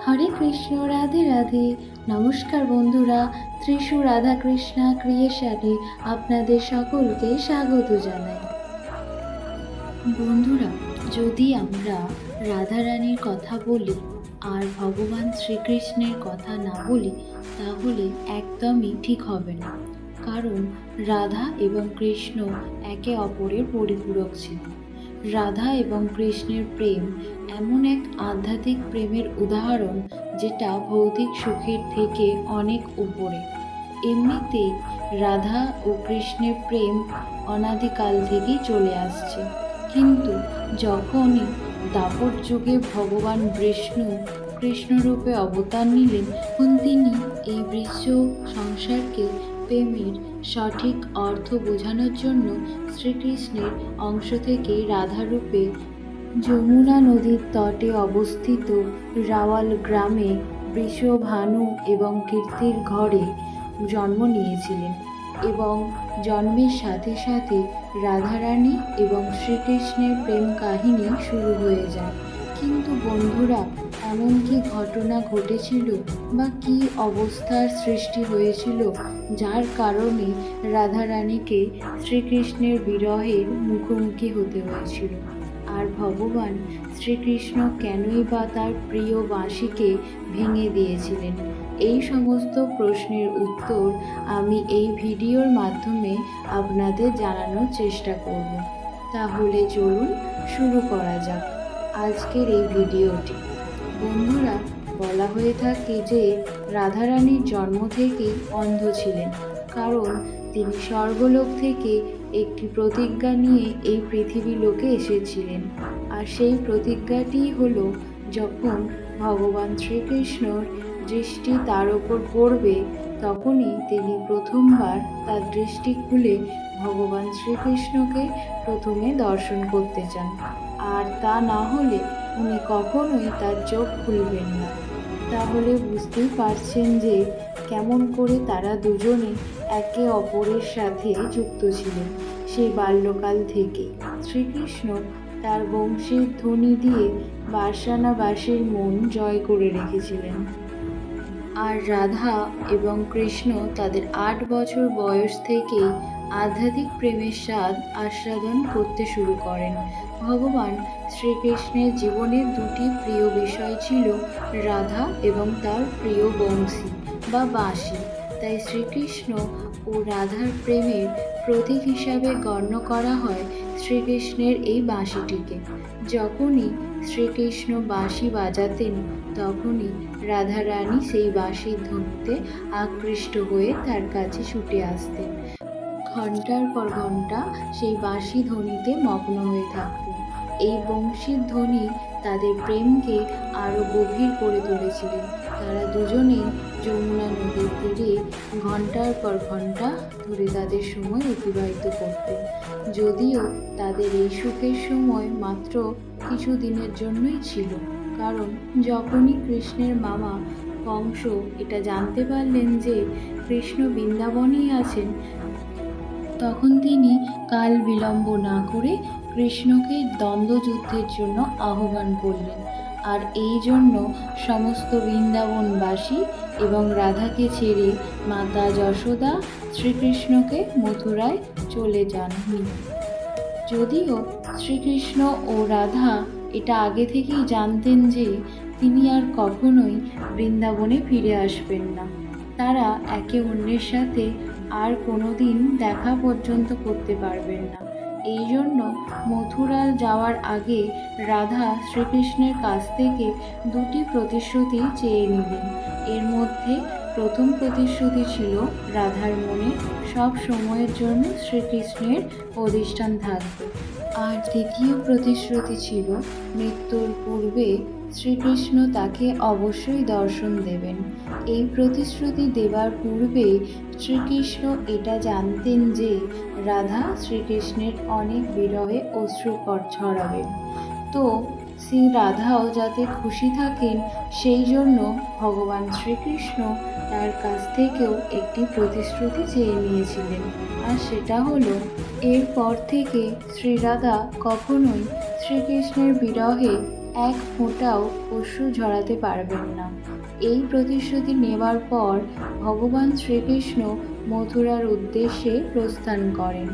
হরে কৃষ্ণ, রাধে রাধে। নমস্কার বন্ধুরা, ত্রিশু রাধা কৃষ্ণা ক্রিয়েশনে আপনাদের সকলকে স্বাগত জানাই। বন্ধুরা, যদি আমরা রাধারানীর কথা বলি আর ভগবান শ্রীকৃষ্ণের কথা না বলি তাহলে একদমই ঠিক হবে না। কারণ রাধা এবং কৃষ্ণ একে অপরের পরিপূরক ছিলেন। রাধা এবং কৃষ্ণের প্রেম এমন এক আধ্যাত্মিক প্রেমের উদাহরণ যেটা ভৌতিক সুখের থেকে অনেক উপরে। এমনিতেই রাধা ও কৃষ্ণের প্রেম অনাদিকাল থেকেই চলে আসছে, কিন্তু যখনই দ্বাপর যুগে ভগবান বিষ্ণু কৃষ্ণরূপে অবতার নিলেন, তখন তিনি এই বিশ্ব সংসারকে প্রেমের সঠিক অর্থ বোঝানোর জন্য শ্রীকৃষ্ণের অংশ থেকে রাধারূপে যমুনা নদীর তটে অবস্থিত রাওয়াল গ্রামে বৃষভানু এবং কীর্তির ঘরে জন্ম নিয়েছিলেন। এবং জন্মের সাথে সাথে রাধারানী এবং শ্রীকৃষ্ণের প্রেম কাহিনী শুরু হয়ে যায়। কিন্তু বন্ধুরা, এমন কি ঘটনা ঘটেছিল বা কী অবস্থার সৃষ্টি হয়েছিল যার কারণে রাধারানীকে শ্রীকৃষ্ণের বিরহের মুখোমুখি হতে হয়েছিল? আর ভগবান শ্রীকৃষ্ণ কেনই বা তার প্রিয় বাঁশিকে ভেঙে দিয়েছিলেন? এই সমস্ত প্রশ্নের উত্তর আমি এই ভিডিওর মাধ্যমে আপনাদের জানানোর চেষ্টা করব। তাহলে চলুন শুরু করা যাক আজকের এই ভিডিওটি। বন্ধুরা, বলা হয়ে থাকে যে রাধারানীর জন্ম থেকেই অন্ধ ছিলেন, কারণ তিনি স্বর্গলোক থেকে একটি প্রতিজ্ঞা নিয়ে এই পৃথিবী লোকে এসেছিলেন। আর সেই প্রতিজ্ঞাটিই হলো, যখন ভগবান শ্রীকৃষ্ণর দৃষ্টি তার ওপর পড়বে তখনই তিনি প্রথমবার তার দৃষ্টি খুলে ভগবান শ্রীকৃষ্ণকে প্রথমে দর্শন করতে চান, আর তা না হলে উনি কখনোই তার চোখ খুলবেন না। তাহলে বুঝতেই পারছেন যে কেমন করে তারা দুজনে একে অপরের সাথে যুক্ত ছিলেন সেই বাল্যকাল থেকে। শ্রীকৃষ্ণ তার বংশীর ধ্বনি দিয়ে বার্সানাবাসীর মন জয় করে রেখেছিলেন, আর রাধা এবং কৃষ্ণ তাদের 8 বছর বয়স থেকেই আধ্যাত্মিক প্রেমের স্বাদ আস্বাদন করতে শুরু করেন। ভগবান শ্রীকৃষ্ণের জীবনের দুটি প্রিয় বিষয় ছিল রাধা এবং তার প্রিয় বংশী বা বাঁশি। তাই শ্রীকৃষ্ণ ও রাধার প্রেমের প্রতীক হিসাবে গণ্য করা হয় শ্রীকৃষ্ণের এই বাঁশিটিকে। যখনই শ্রীকৃষ্ণ বাঁশি বাজাতেন তখনই রাধারানী সেই বাঁশির ধ্বনিতে আকৃষ্ট হয়ে তার কাছে ছুটে আসতেন। ঘন্টার পর ঘন্টা সেই বাঁশি ধ্বনিতে মগ্ন হয়ে থাকতেন। এই বংশীর ধ্বনি তাদের প্রেমকে আরও গভীর করে তুলেছিলেন। তারা দুজনেই যমুনা নদীর তীরে ঘন্টার পর ঘন্টা ধরে তাদের সময় অতিবাহিত করতেন। যদিও তাদের এই সুখের সময় মাত্র কিছু দিনের জন্যই ছিল, কারণ যখনই কৃষ্ণের মামা কংস এটা জানতে পারলেন যে কৃষ্ণ বৃন্দাবনেই আছেন, তখন তিনি কাল বিলম্ব না করে কৃষ্ণকে দ্বন্দ্বযুদ্ধের জন্য আহ্বান করলেন। আর এই জন্য সমস্ত বৃন্দাবনবাসী এবং রাধাকে ছেড়ে মাতা যশোদা শ্রীকৃষ্ণকে মথুরায় চলে যান। যদিও শ্রীকৃষ্ণ ও রাধা এটা আগে থেকেই জানতেন যে তিনি আর কখনোই বৃন্দাবনে ফিরে আসবেন না। তারা একে অন্যের সাথে আর কোনো দিন দেখা পর্যন্ত করতে পারবেন না। এই জন্য মথুরা যাওয়ার আগে রাধা শ্রীকৃষ্ণের কাছ থেকে দুটি প্রতিশ্রুতি চেয়ে নিলেন। এর মধ্যে প্রথম প্রতিশ্রুতি ছিল রাধার মনে সব সময়ের জন্য শ্রীকৃষ্ণের অধিষ্ঠান থাকবে, আর দ্বিতীয় প্রতিশ্রুতি ছিল মৃত্যুর পূর্বে শ্রীকৃষ্ণ তাকে অবশ্যই দর্শন দেবেন। এই প্রতিশ্রুতি দেবার পূর্বে শ্রীকৃষ্ণ এটা জানতেন যে রাধা শ্রীকৃষ্ণের অনেক বিরহে অশ্রু ঝরাবেন। তো শ্রী রাধাও যাতে খুশি থাকেন সেই জন্য ভগবান শ্রীকৃষ্ণ তার কাছ থেকেও একটি প্রতিশ্রুতি চেয়ে নিয়েছিলেন, আর সেটা হলো এরপর থেকে শ্রীরাধা কখনোই শ্রীকৃষ্ণের বিরহে এক ফোঁটাও অশ্রু ঝরাতে পারবেন না। এই প্রতিশ্রুতি নেবার পর ভগবান শ্রীকৃষ্ণ মথুরার উদ্দেশ্যে প্রস্থান করেন,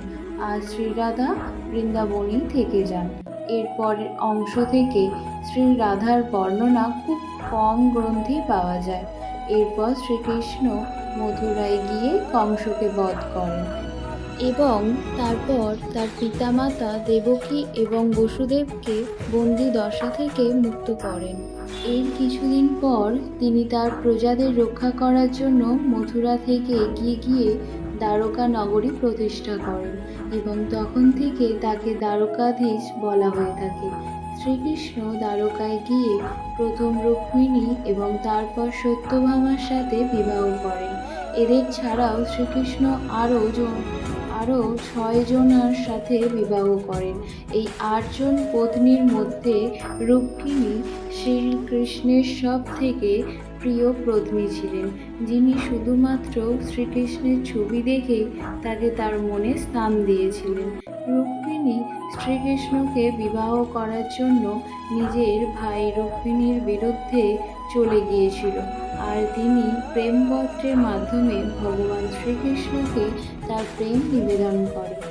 আর শ্রীরাধা বৃন্দাবনেই থেকে যান। এরপরের অংশ থেকে শ্রী রাধার বর্ণনা খুব কম গ্রন্থে পাওয়া যায়। এরপর শ্রীকৃষ্ণ মথুরায় গিয়ে কংসকে বধ করেন এবং তারপর তার পিতামাতা দেবকী এবং বসুদেবকে বন্দি দশা থেকে মুক্ত করেন। এর কিছুদিন পর তিনি তার প্রজাদের রক্ষা করার জন্য মথুরা থেকে এগিয়ে গিয়ে দ্বারকা নগরী প্রতিষ্ঠা করেন এবং তখন থেকে তাকে দ্বারকাধীশ বলা হয়ে থাকে। শ্রীকৃষ্ণ দ্বারকায় গিয়ে প্রথম রুক্মিণী এবং তারপর সত্যভামার সাথে বিবাহ করেন। এদের ছাড়াও শ্রীকৃষ্ণ আরও 6 জনার সাথে বিবাহ করেন। এই 8 জন পত্নীর মধ্যে রুক্মিণী শ্রীকৃষ্ণের সব থেকে প্রিয় পত্নী ছিলেন, যিনি শুধুমাত্র শ্রীকৃষ্ণের ছবি দেখে তাকে তার মনে স্থান দিয়েছিলেন। রুক্মিণী শ্রীকৃষ্ণকে বিবাহ করার জন্য নিজের ভাই রুক্মিণীর বিরুদ্ধে চলে গিয়েছিল, আর তিনি প্রেমপত্রের মাধ্যমে ভগবান শ্রীকৃষ্ণকে তার প্রেম নিবেদন করেন,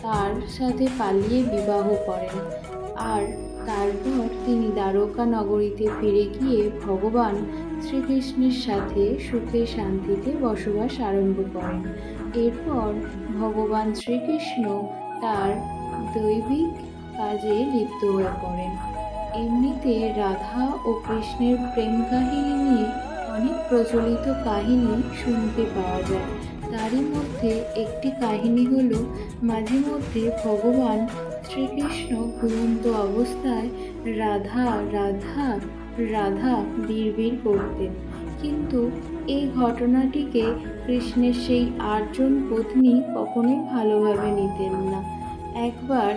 তার সাথে পালিয়ে বিবাহ করেন, আর তারপর তিনি দ্বারকা নগরীতে ফিরে গিয়ে ভগবান শ্রীকৃষ্ণের সাথে সুখে শান্তিতে বসবাস আরম্ভ করেন। এরপর ভগবান শ্রীকৃষ্ণ তার দৈবিক কাজে লিপ্ত হয়ে পড়েন। এমনিতে রাধা ও কৃষ্ণের প্রেম কাহিনী নিয়ে অনেক প্রচলিত কাহিনী শুনতে পাওয়া যায়। তারই মধ্যে একটি কাহিনী হলো, মাঝে মধ্যে ভগবান শ্রীকৃষ্ণ ঘুমন্ত অবস্থায় রাধা রাধা রাধা বিড়বিড় করতেন, কিন্তু এই ঘটনাটিকে কৃষ্ণের সেই 8 জন পত্নী কখনোই ভালোভাবে নিতেন না। একবার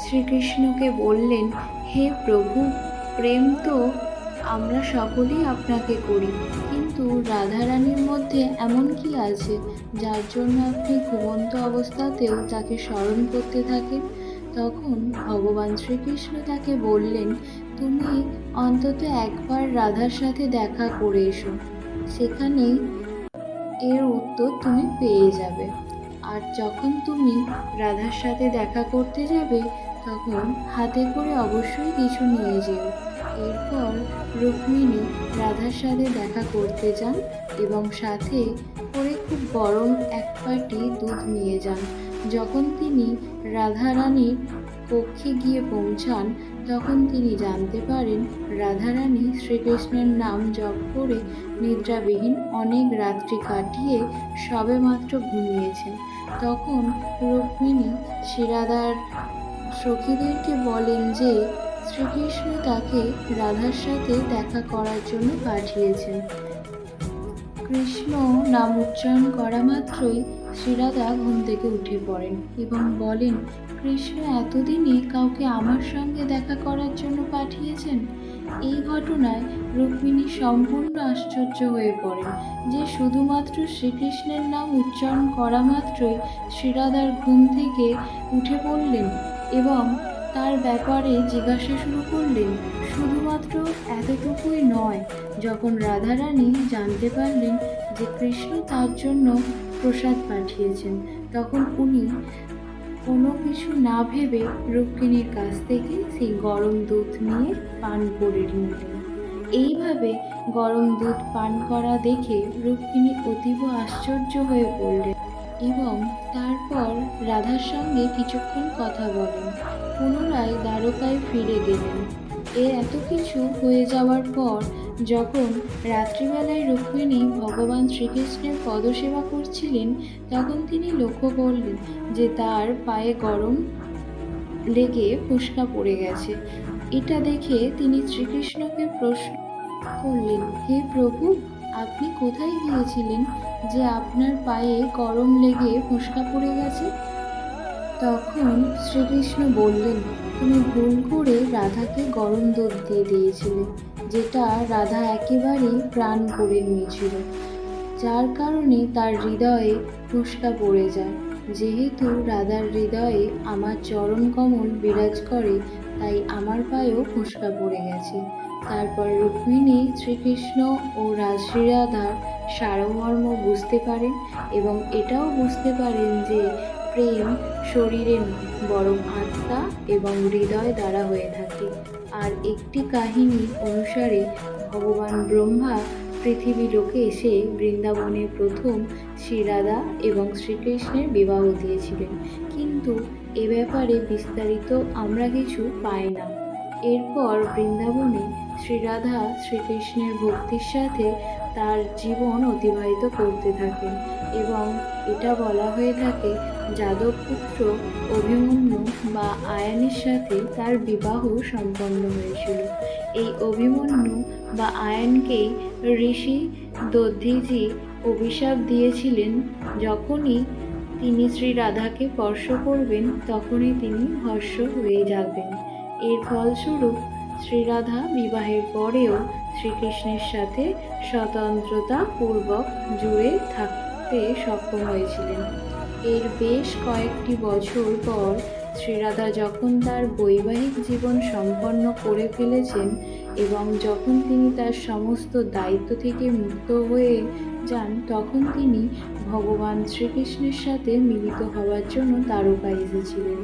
শ্রীকৃষ্ণকে বললেন, হে প্রভু, প্রেম তো আমরা সকলেই আপনাকে করি, কিন্তু রাধারানীর মধ্যে এমন কি আছে যার জন্য আপনি ঘুমন্ত অবস্থাতেও তাকে স্মরণ করতে থাকেন? তখন ভগবান শ্রীকৃষ্ণ তাকে বললেন, তুমি অন্তত একবার রাধার সাথে দেখা করে এসো, সেখানেই এর উত্তর তুমি পেয়ে যাবে। আর যখন তুমি রাধার সাথে দেখা করতে যাবে, তখন হাতে করে অবশ্যই কিছু নিয়ে যেও। এরপর রুক্মিণী রাধার সাথে দেখা করতে যান এবং সাথে করে খুব গরম এক বাটি দুধ নিয়ে যান। যখন তিনি রাধারানীর কক্ষে গিয়ে পৌঁছান, তখন তিনি জানতে পারেন রাধারানী শ্রীকৃষ্ণের নাম জপ করে নিদ্রাবিহীন অনেক রাত্রি কাটিয়ে সবেমাত্র ঘুমিয়েছেন। তখন রুক্মিণী শ্রীরাধার সখীদেরকে বলেন যে শ্রীকৃষ্ণ তাকে রাধার সাথে দেখা করার জন্য পাঠিয়েছেন। কৃষ্ণ নাম উচ্চারণ করা মাত্রই শ্রীরাধা ঘুম থেকে উঠে পড়েন এবং বলেন, কৃষ্ণ এতদিনে কাউকে আমার সঙ্গে দেখা করার জন্য পাঠিয়েছেন। এই ঘটনায় রুক্মিণী সম্পূর্ণ আশ্চর্য হয়ে পড়েন যে শুধুমাত্র শ্রীকৃষ্ণের নাম উচ্চারণ করা মাত্রই শ্রীরাধার ঘুম থেকে উঠে পড়লেন এবং তার ব্যাপারে জিজ্ঞাসা শুরু করলেন। শুধুমাত্র এতটুকুই নয়, যখন রাধারানী জানতে পারলেন যে কৃষ্ণ তার জন্য প্রসাদ পাঠিয়েছেন, তখন উনি কোনো কিছু না ভেবে রুক্মিণীর কাছ থেকে সেই গরম দুধ নিয়ে পান করে নিলেন। এইভাবে গরম দুধ পান করা দেখে রুক্মিণী অতীব আশ্চর্য হয়ে পড়লেন এবং তারপর রাধার সঙ্গে কিছুক্ষণ কথা বলেন। পুনরায় দ্বারকায় ফিরে গেলেন। এত কিছু হয়ে যাওয়ার পর যখন রাত্রিবেলায় রুক্মিণী ভগবান শ্রীকৃষ্ণের পদসেবা করছিলেন, তখন তিনি লক্ষ্য করলেন যে তার পায়ে গরম লেগে ফোস্কা পড়ে গেছে। এটা দেখে তিনি শ্রীকৃষ্ণকে প্রশ্ন করলেন, হে প্রভু, আপনি কোথায় গিয়েছিলেন যে আপনার পায়ে গরম লেগে ফোস্কা পড়ে গেছে? তখন শ্রীকৃষ্ণ বললেন, তুমি ভুল করে রাধাকে গরম দুধ দিয়ে দিয়েছিলে, যেটা রাধা একেবারেই প্রাণ করে নিয়েছিল, যার কারণে তার হৃদয়ে ফোস্কা পড়ে যায়। যেহেতু রাধার হৃদয়ে আমার চরণ কমল বিরাজ করে, তাই আমার পায়েও ফোস্কা পড়ে গেছে। তারপর রুক্মিণী শ্রীকৃষ্ণ ও শ্রীরাধার সারমর্ম বুঝতে পারেন এবং এটাও বুঝতে পারেন যে প্রেম শরীরে নয় বরং আত্মা এবং হৃদয় দ্বারা হয়ে থাকে। আর একটি কাহিনী অনুসারে ভগবান ব্রহ্মা পৃথিবী লোকে এসে বৃন্দাবনে প্রথম শ্রীরাধা এবং শ্রীকৃষ্ণের বিবাহ দিয়েছিলেন, কিন্তু এ ব্যাপারে বিস্তারিত আমরা কিছু পাই না। এরপর বৃন্দাবনে শ্রীরাধা শ্রীকৃষ্ণের ভক্তির সাথে তার জীবন অতিবাহিত করতে থাকেন এবং এটা বলা হয়ে থাকে যাদব পুত্র অভিমন্যু বা আয়ানের সাথে তার বিবাহ সম্পন্ন হয়েছিল। এই অভিমন্যু বা আয়ানকেই ঋষি দধিজি অভিশাপ দিয়েছিলেন, যখনই তিনি শ্রীরাধাকে স্পর্শ করবেন তখনই তিনি ভস্ম হয়ে যাবেন। এর ফলস্বরূপ শ্রীরাধা বিবাহের পরেও শ্রীকৃষ্ণের সাথে স্বতন্ত্রতা পূর্বক জুড়ে থাকতে সক্ষম হয়েছিলেন। এর বেশ কয়েকটি বছর পর শ্রীরাধা যখন তার বৈবাহিক জীবন সম্পন্ন করে ফেলেছেন এবং যখন তিনি তার সমস্ত দায়িত্ব থেকে মুক্ত হয়ে যান, তখন তিনি ভগবান শ্রীকৃষ্ণের সাথে মিলিত হওয়ার জন্য দ্বারকা এসেছিলেন।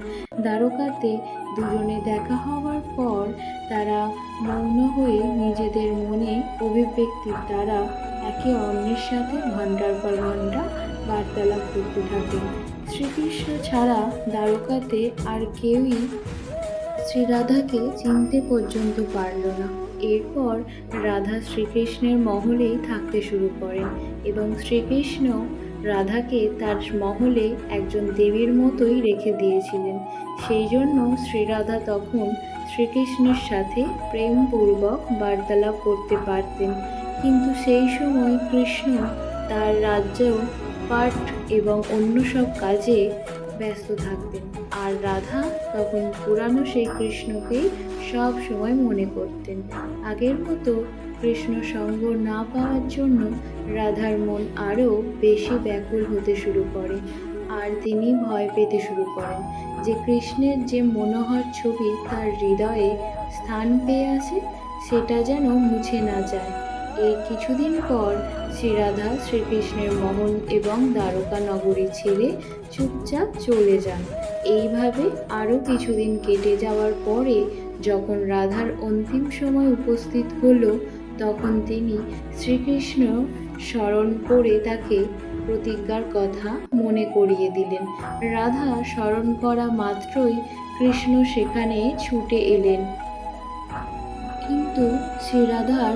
দ্বারকাতে দুজনে দেখা হওয়ার পর তারা মৌন হয়ে নিজেদের মনে অভিব্যক্তির দ্বারা একে অন্যের সাথে ঘণ্টার পর ঘণ্টা বার্তালাপ করতে থাকেন। শ্রীকৃষ্ণ ছাড়া দ্বারকাতে আর কেউই শ্রীরাধাকে চিনতে পর্যন্ত পারল না। এরপর রাধা শ্রীকৃষ্ণের মহলেই থাকতে শুরু করেন এবং শ্রীকৃষ্ণ রাধাকে তার মহলে একজন দেবীর মতোই রেখে দিয়েছিলেন। সেই জন্য শ্রীরাধা তখন শ্রীকৃষ্ণের সাথে প্রেমপূর্বক বার্তালাপ করতে পারতেন, কিন্তু সেই সময় কৃষ্ণ তার রাজ্য পাঠ এবং অন্য সব কাজে ব্যস্ত থাকতেন, আর রাধা তখন পুরানো সেই কৃষ্ণকেই সব সময় মনে করতেন। আগের মতো কৃষ্ণ সঙ্গ না পাওয়ার জন্য রাধার মন আরও বেশি ব্যাকুল হতে শুরু করে, আর তিনি ভয় পেতে শুরু করেন যে কৃষ্ণের যে মনোহর ছবি তার হৃদয়ে স্থান পেয়ে আছে সেটা যেন মুছে না যায়। এই কিছুদিন পর শ্রীরাধা শ্রীকৃষ্ণের মহল এবং দ্বারকা নগরী ছেড়ে চুপচাপ চলে যান। এইভাবে আরও কিছুদিন কেটে যাওয়ার পরে যখন রাধার অন্তিম সময় উপস্থিত হলো, তখন তিনি শ্রীকৃষ্ণ স্মরণ করে তাকে প্রতিজ্ঞার কথা মনে করিয়ে দিলেন। রাধা স্মরণ করা মাত্রই কৃষ্ণ সেখানে ছুটে এলেন, কিন্তু শ্রীরাধার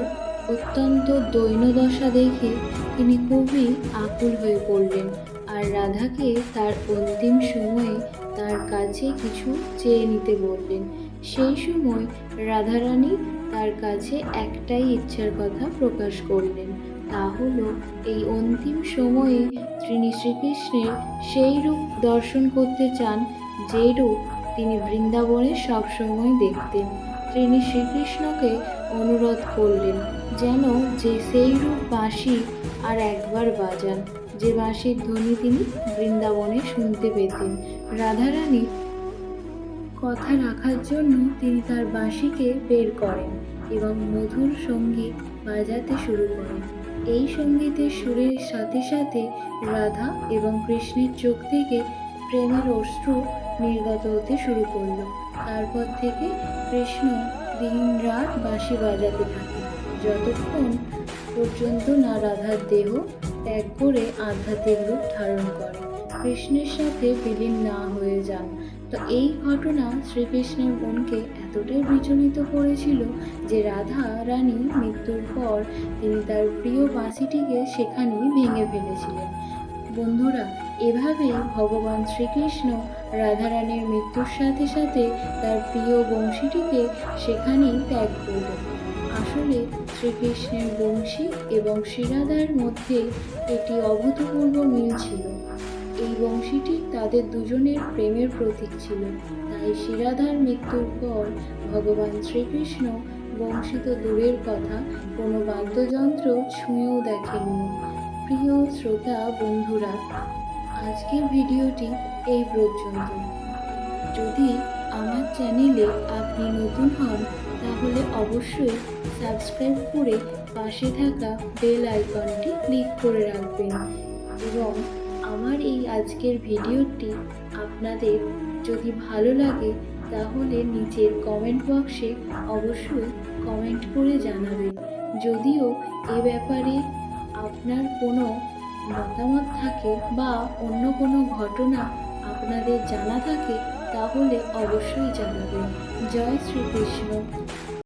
অত্যন্ত দৈন্যদশা দেখে তিনি খুবই আকুল হয়ে পড়লেন আর রাধাকে তার অন্তিম সময়ে তার কাছে কিছু চেয়ে নিতে বললেন। সেই সময় রাধারানী তার কাছে একটাই ইচ্ছার কথা প্রকাশ করলেন, তা হলো এই অন্তিম সময়ে তিনি শ্রীকৃষ্ণের সেই রূপ দর্শন করতে চান যে রূপ তিনি বৃন্দাবনে সবসময় দেখতেন। তিনি শ্রীকৃষ্ণকে অনুরোধ করলেন যেন যে সেই রূপ বাঁশি আর একবার বাজান, যে বাঁশির ধ্বনি তিনি বৃন্দাবনে শুনতে পেতেন। রাধারানী কথা রাখার জন্য তিনি তার বাঁশিকে বের করেন এবং মধুর সঙ্গীত বাজাতে শুরু করেন। এই সঙ্গীতের সুরের সাথে সাথে রাধা এবং কৃষ্ণের চোখ থেকে প্রেমের অশ্রু নির্গত হতে শুরু করল। তারপর থেকে কৃষ্ণ দিন রাত বাঁশি বাজাতে থাকে যতক্ষণ পর্যন্ত না রাধার দেহ ত্যাগ করে আধ্যাত্মিক রূপ ধারণ করে, কৃষ্ণের সাথে বিলীন না হয়ে যান। তো এই ঘটনা শ্রীকৃষ্ণের মনকে এতটাই বিচলিত করেছিল যে রাধা রানী মৃত্যুর পর তিনি তার প্রিয় বাঁশিটিকে সেখানেই ভেঙে ফেলেছিলেন। বন্ধুরা, এভাবে ভগবান শ্রীকৃষ্ণ রাধারানীর মৃত্যুর সাথে সাথে তার প্রিয় বংশীটিকে সেখানেই ত্যাগ করলেন। আসলে শ্রীকৃষ্ণের বংশী এবং শ্রীরাধার মধ্যে একটি অভূতপূর্ব মিল ছিল। এই বংশীটি তাদের দুজনের প্রেমের প্রতীক ছিল, তাই শ্রীরাধার মৃত্যুর পর ভগবান শ্রীকৃষ্ণ বংশী তো দূরের কথা, কোনো বাদ্যযন্ত্র ছুঁয়েও দেখেননি। প্রিয় শ্রোতা বন্ধুরা, আজকের ভিডিওটি এই পর্যন্ত। যদি আমার চ্যানেলে আপনি নতুন হন তাহলে অবশ্যই সাবস্ক্রাইব করে পাশে থাকা বেল আইকনটি ক্লিক করে রাখবেন এবং আমার এই আজকের ভিডিওটি আপনাদের যদি ভালো লাগে তাহলে নিচের কমেন্ট বক্সে অবশ্যই কমেন্ট করে জানাবেন। যদিও এ ব্যাপারে আপনার কোনো মতামত থাকে বা অন্য কোনো ঘটনা আপনাদের জানা থাকে তাহলে অবশ্যই জানাবেন। জয় শ্রীকৃষ্ণ।